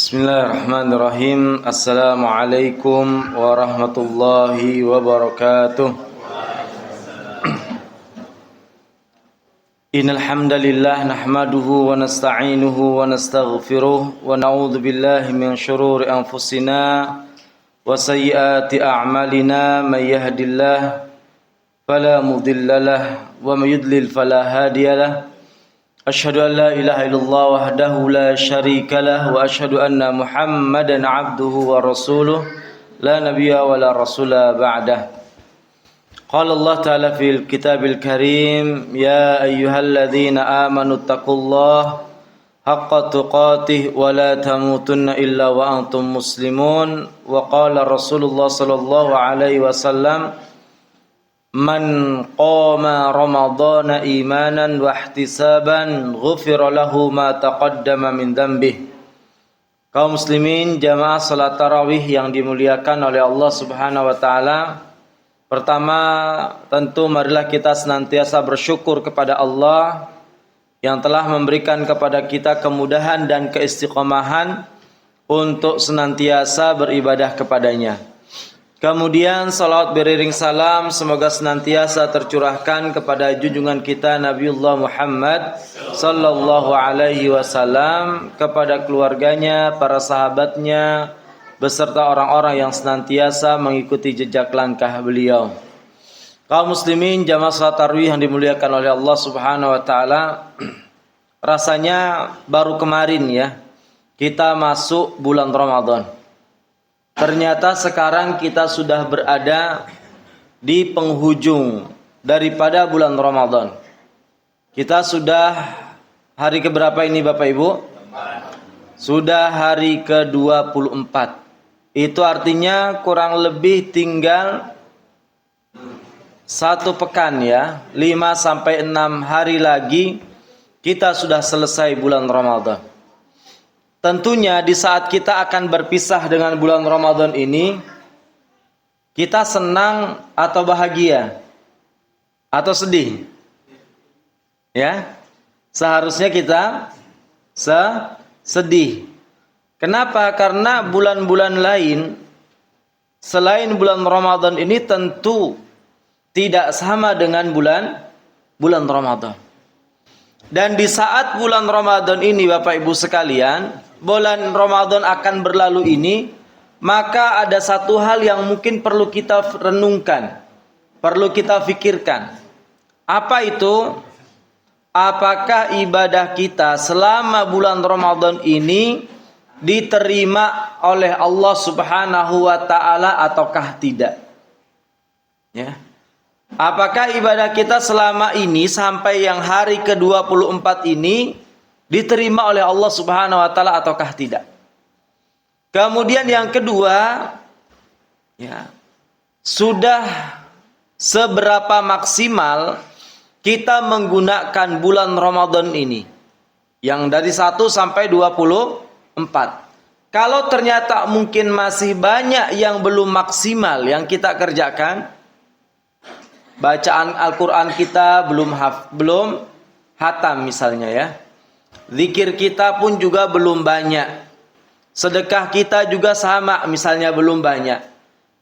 Bismillahirrahmanirrahim. Assalamualaikum warahmatullahi wabarakatuh. Innal hamdalillah nahmaduhu wa nasta'inuhu wa nastaghfiruh wa na'udzu billahi min shururi anfusina wa sayyiati a'malina. May yahdihillahu fala mudhillalah wa may yudlil fala hadiyalah. Asyhadu an la ilaha illallah wahdahu la syarika lah wa asyhadu anna Muhammadan abduhu wa rasuluh la nabiyya wa la rasula ba'dah. Qala Allah ta'ala fil kitabil karim ya ayyuhalladzina amanu taqullaha haqqa tuqatih wa la tamutunna illa wa antum muslimun. Wa qala Rasulullah sallallahu alaihi wasallam man qama ramadhana imanan wa ihtisaban ghufira lahu ma taqaddama min dhanbih. Kaum muslimin jamaah salat tarawih yang dimuliakan oleh Allah Subhanahu wa taala. Pertama, tentu marilah kita senantiasa bersyukur kepada Allah yang telah memberikan kepada kita kemudahan dan keistiqomahan untuk senantiasa beribadah kepadanya. Kemudian salawat beriring salam semoga senantiasa tercurahkan kepada junjungan kita Nabiullah Muhammad sallallahu alaihi wasallam, kepada keluarganya, para sahabatnya, beserta orang-orang yang senantiasa mengikuti jejak langkah beliau. Kaum muslimin jamaah salat tarawih yang dimuliakan oleh Allah Subhanahu wa taala, rasanya baru kemarin ya kita masuk bulan Ramadan. Ternyata sekarang kita sudah berada di penghujung daripada bulan Ramadan. Kita sudah hari keberapa ini Bapak Ibu? Sudah hari ke-24. Itu artinya kurang lebih tinggal 1 pekan ya, 5-6 hari lagi kita sudah selesai bulan Ramadan. Tentunya di saat kita akan berpisah dengan bulan Ramadan ini, kita senang atau bahagia? Atau sedih? Ya, seharusnya kita sedih. Kenapa? Karena bulan-bulan lain selain bulan Ramadan ini tentu tidak sama dengan bulan Ramadan. Dan di saat bulan Ramadan ini Bapak Ibu sekalian, bulan Ramadan akan berlalu ini, maka ada satu hal yang mungkin perlu kita renungkan, perlu kita fikirkan. Apa itu? Apakah ibadah kita selama bulan Ramadan ini diterima oleh Allah Subhanahu wa taala ataukah tidak? Ya. Apakah ibadah kita selama ini sampai yang hari ke-24 ini diterima oleh Allah Subhanahu wa taala ataukah tidak? Kemudian yang kedua, ya, sudah seberapa maksimal kita menggunakan bulan Ramadan ini yang dari 1 sampai 24. Kalau ternyata mungkin masih banyak yang belum maksimal yang kita kerjakan, bacaan Al-Quran kita belum hatam misalnya ya. Zikir kita pun juga belum banyak. Sedekah kita juga sama misalnya belum banyak.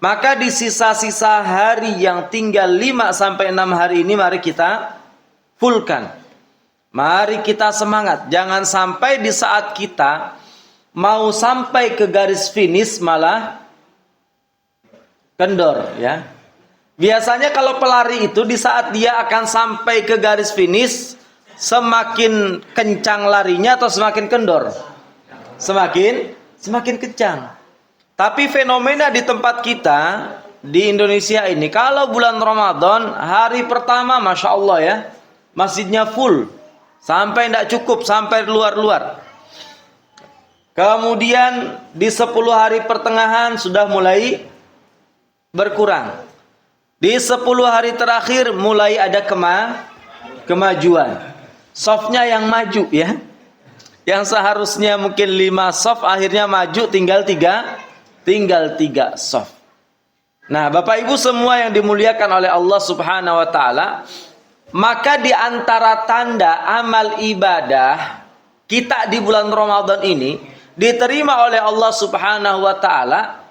Maka di sisa-sisa hari yang tinggal 5-6 hari ini mari kita fullkan. Mari kita semangat. Jangan sampai di saat kita mau sampai ke garis finish malah kendor ya. Biasanya kalau pelari itu di saat dia akan sampai ke garis finish, semakin kencang larinya atau semakin kendor? Semakin kencang. Tapi fenomena di tempat kita di Indonesia ini, kalau bulan Ramadan hari pertama Masya Allah ya, masjidnya full sampai tidak cukup, sampai luar-luar. Kemudian di 10 hari pertengahan sudah mulai berkurang. Di 10 hari terakhir mulai ada kemajuan. Softnya yang maju ya. Yang seharusnya mungkin 5 soft akhirnya maju tinggal 3 soft. Nah, Bapak Ibu semua yang dimuliakan oleh Allah Subhanahu wa taala, maka di antara tanda amal ibadah kita di bulan Ramadan ini diterima oleh Allah Subhanahu wa taala,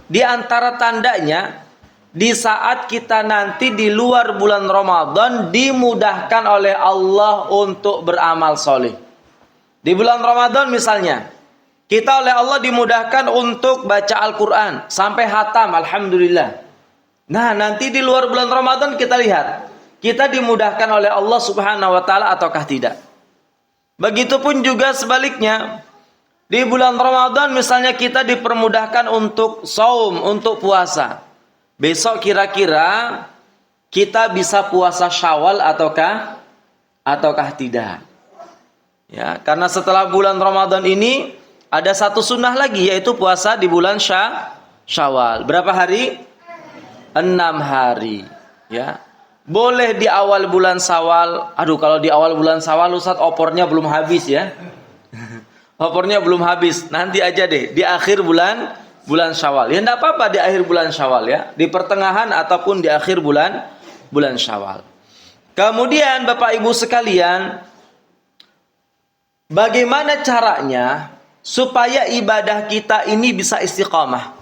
di antara tandanya di saat kita nanti di luar bulan Ramadan dimudahkan oleh Allah untuk beramal soleh. Di bulan Ramadan misalnya, kita oleh Allah dimudahkan untuk baca Al-Quran sampai hatam, alhamdulillah. Nah, nanti di luar bulan Ramadan kita lihat, kita dimudahkan oleh Allah Subhanahu wa taala ataukah tidak. Begitupun juga sebaliknya, di bulan Ramadan misalnya kita dipermudahkan untuk saum, untuk puasa. Besok kira-kira kita bisa puasa Syawal ataukah tidak? Ya, karena setelah bulan Ramadan ini ada satu sunnah lagi, yaitu puasa di bulan Syawal. Berapa hari? 6 hari. Ya. Boleh di awal bulan Syawal. Aduh, kalau di awal bulan Syawal Ustaz opornya belum habis ya. Opornya belum habis. Nanti aja deh di akhir bulan Syawal. Ya enggak apa-apa di akhir bulan Syawal ya. Di pertengahan ataupun di akhir bulan Syawal. Kemudian Bapak Ibu sekalian, bagaimana caranya supaya ibadah kita ini bisa istiqamah?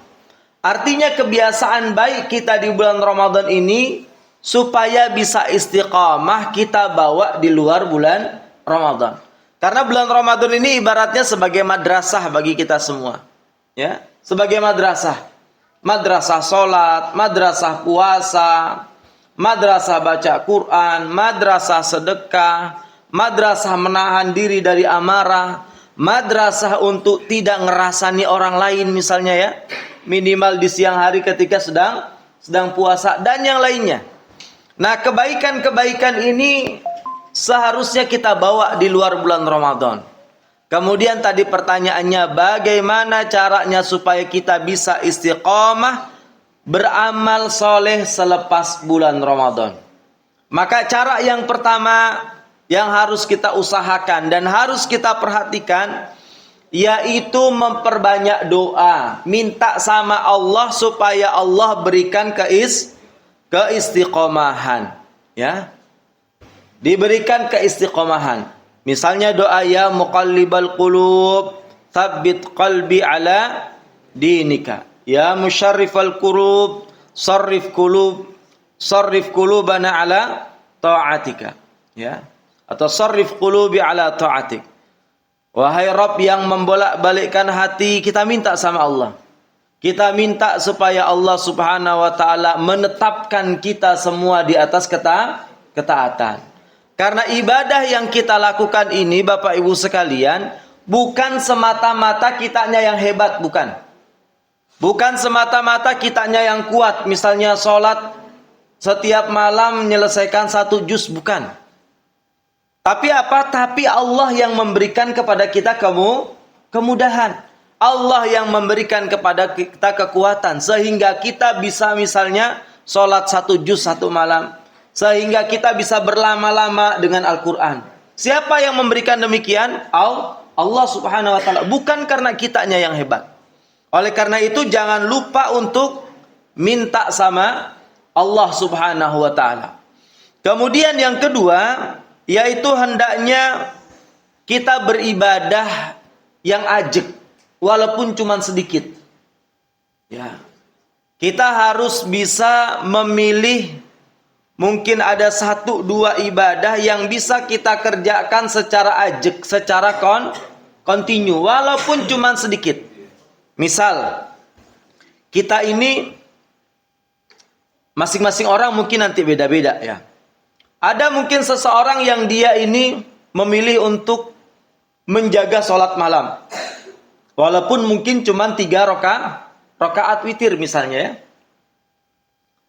Artinya kebiasaan baik kita di bulan Ramadan ini supaya bisa istiqamah kita bawa di luar bulan Ramadan. Karena bulan Ramadan ini ibaratnya sebagai madrasah bagi kita semua. Ya, sebagai madrasah. Madrasah sholat, madrasah puasa, madrasah baca Quran, madrasah sedekah, madrasah menahan diri dari amarah, madrasah untuk tidak ngerasani orang lain misalnya ya. Minimal di siang hari ketika sedang puasa dan yang lainnya. Nah, kebaikan-kebaikan ini seharusnya kita bawa di luar bulan Ramadan. Kemudian tadi pertanyaannya, bagaimana caranya supaya kita bisa istiqamah beramal soleh selepas bulan Ramadan? Maka cara yang pertama yang harus kita usahakan dan harus kita perhatikan, yaitu memperbanyak doa, minta sama Allah supaya Allah berikan keistiqomahan, ya. Diberikan keistiqomahan. Misalnya doa ya muqallibal qulub, tsabbit qalbi ala dinika. Ya musyarrifal qulub, sarrif qulubana ala ta'atika. Ya. Atau sarrif qulubi ala ta'atik. Wahai Rabb yang membolak-balikkan hati, kita minta sama Allah. Kita minta supaya Allah Subhanahu wa taala menetapkan kita semua di atas ketaatan. Karena ibadah yang kita lakukan ini Bapak Ibu sekalian, bukan semata-mata kitanya yang hebat, bukan. Bukan semata-mata kitanya yang kuat, misalnya sholat setiap malam menyelesaikan 1 juz, bukan. Tapi apa? Tapi Allah yang memberikan kepada kita kemudahan. Allah yang memberikan kepada kita kekuatan sehingga kita bisa misalnya sholat 1 juz 1 malam. Sehingga kita bisa berlama-lama dengan Al-Quran. Siapa yang memberikan demikian? Allah Subhanahu wa ta'ala. Bukan karena kitanya yang hebat. Oleh karena itu jangan lupa untuk minta sama Allah Subhanahu wa ta'ala. Kemudian yang kedua, yaitu hendaknya kita beribadah yang ajeg, walaupun cuma sedikit. Ya. Kita harus bisa memilih. Mungkin ada 1-2 ibadah yang bisa kita kerjakan secara ajeg, secara kontinu, walaupun cuma sedikit. Misal, kita ini masing-masing orang mungkin nanti beda-beda ya. Ada mungkin seseorang yang dia ini memilih untuk menjaga sholat malam. Walaupun mungkin cuma 3 rakaat witir misalnya ya.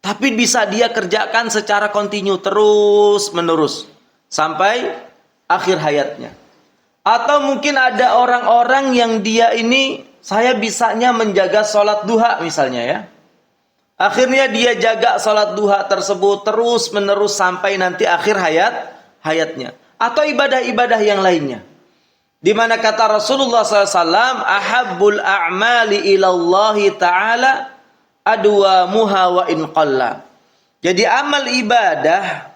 Tapi bisa dia kerjakan secara kontinu terus menerus sampai akhir hayatnya. Atau mungkin ada orang-orang yang dia ini, saya bisanya menjaga sholat duha misalnya ya. Akhirnya dia jaga sholat duha tersebut terus menerus sampai nanti akhir hayatnya. Atau ibadah-ibadah yang lainnya. Di mana kata Rasulullah SAW, ahabbul a'mali ilallahi ta'ala adwamuha wa in qalla. Jadi amal ibadah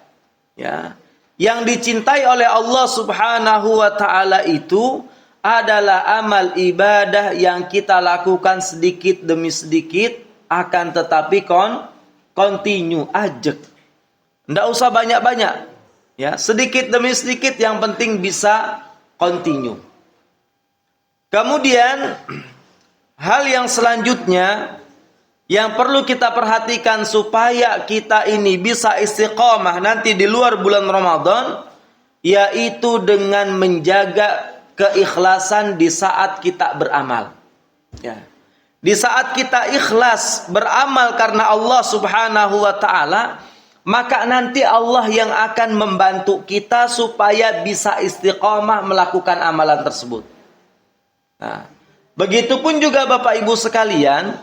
ya yang dicintai oleh Allah Subhanahu wa taala itu adalah amal ibadah yang kita lakukan sedikit demi sedikit, akan tetapi continue, ajek. Nggak usah banyak-banyak, ya, sedikit demi sedikit, yang penting bisa continue. Kemudian hal yang selanjutnya yang perlu kita perhatikan supaya kita ini bisa istiqomah nanti di luar bulan Ramadan, yaitu dengan menjaga keikhlasan di saat kita beramal. Ya. Di saat kita ikhlas beramal karena Allah Subhanahu wa taala, maka nanti Allah yang akan membantu kita supaya bisa istiqomah melakukan amalan tersebut. Nah, begitupun juga Bapak Ibu sekalian,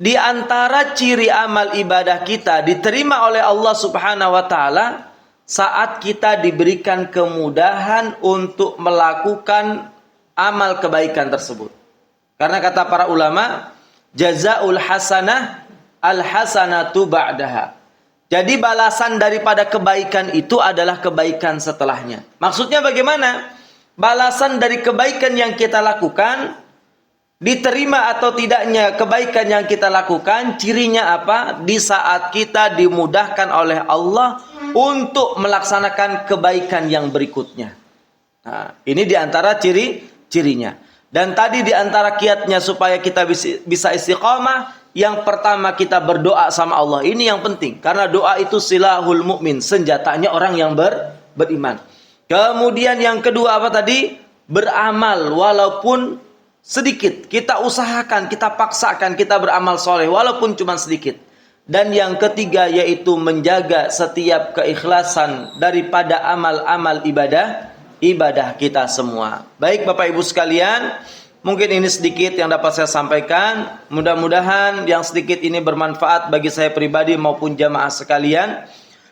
di antara ciri amal ibadah kita diterima oleh Allah Subhanahu wa taala saat kita diberikan kemudahan untuk melakukan amal kebaikan tersebut. Karena kata para ulama, jazaul hasanah al hasanatu ba'daha. Jadi balasan daripada kebaikan itu adalah kebaikan setelahnya. Maksudnya bagaimana? Balasan dari kebaikan yang kita lakukan, diterima atau tidaknya kebaikan yang kita lakukan, cirinya apa? Di saat kita dimudahkan oleh Allah untuk melaksanakan kebaikan yang berikutnya. Nah, ini diantara ciri-cirinya. Dan tadi diantara kiatnya supaya kita bisa istiqamah, yang pertama kita berdoa sama Allah. Ini yang penting, karena doa itu silahul mukmin, senjatanya orang yang beriman. Kemudian yang kedua apa tadi? Beramal walaupun sedikit. Kita usahakan, kita paksakan, kita beramal soleh walaupun cuma sedikit. Dan yang ketiga yaitu menjaga setiap keikhlasan daripada amal-amal ibadah kita semua. Baik Bapak Ibu sekalian, mungkin ini sedikit yang dapat saya sampaikan. Mudah-mudahan yang sedikit ini bermanfaat bagi saya pribadi maupun jamaah sekalian.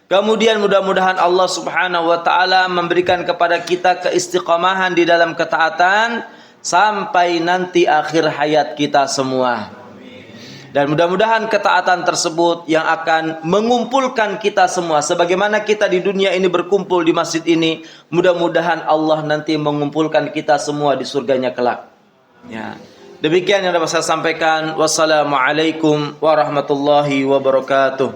Kemudian mudah-mudahan Allah Subhanahu wa taala memberikan kepada kita keistiqomahan di dalam ketaatan sampai nanti akhir hayat kita semua. Dan mudah-mudahan ketaatan tersebut yang akan mengumpulkan kita semua. Sebagaimana kita di dunia ini berkumpul di masjid ini, mudah-mudahan Allah nanti mengumpulkan kita semua di surganya kelak. Ya. Demikian yang dapat saya sampaikan. Wassalamualaikum warahmatullahi wabarakatuh.